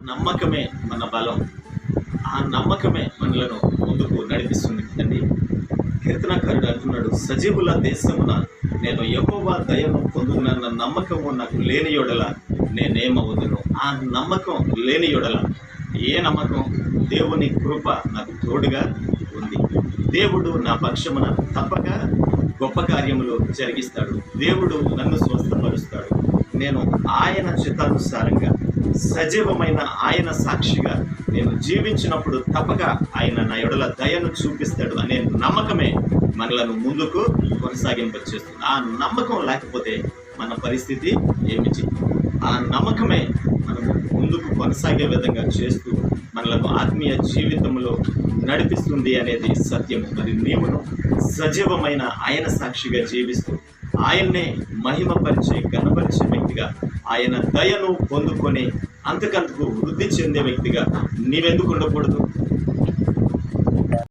నమ్మకమే మన బలం. ఆ నమ్మకమే మనలను ముందుకు నడిపిస్తుంది కదండి. కీర్తనకారుడు అంటున్నాడు, సజీవుల దేశమున నేను యెహోవా దయను పొందునన్న నమ్మకము నాకు లేని యెడల నేనేమవుదును. ఆ నమ్మకం లేని యెడల ఏ నమ్మకం? దేవుని కృప నాకు తోడుగా ఉంది. దేవుడు నా పక్షమున తప్పక గొప్ప కార్యములు జరిగిస్తాడు. దేవుడు నన్ను స్వస్థపరుస్తాడు. నేను ఆయన చిత్తానుసారంగా సజీవమైన ఆయన సాక్షిగా నేను జీవించినప్పుడు తప్పక ఆయన నా యెడల దయను చూపిస్తాడు అనే నమ్మకమే మనలను ముందుకు కొనసాగింపచేస్తుంది. ఆ నమ్మకం లేకపోతే మన పరిస్థితి ఏమిటి? ఆ నమ్మకమే మనము ముందుకు కొనసాగే విధంగా చేస్తూ మనలను ఆత్మీయ జీవితంలో నడిపిస్తుంది అనేది సత్యము. మరి నీవును సజీవమైన ఆయన సాక్షిగా జీవిస్తూ ఆయన్నే మహిమపరిచే ఘనపరిచే వ్యక్తిగా, ఆయన దయను పొందుకొని అంతకంతకు వృద్ధి చెందే వ్యక్తిగా నీవెందుకు ఉండకూడదు?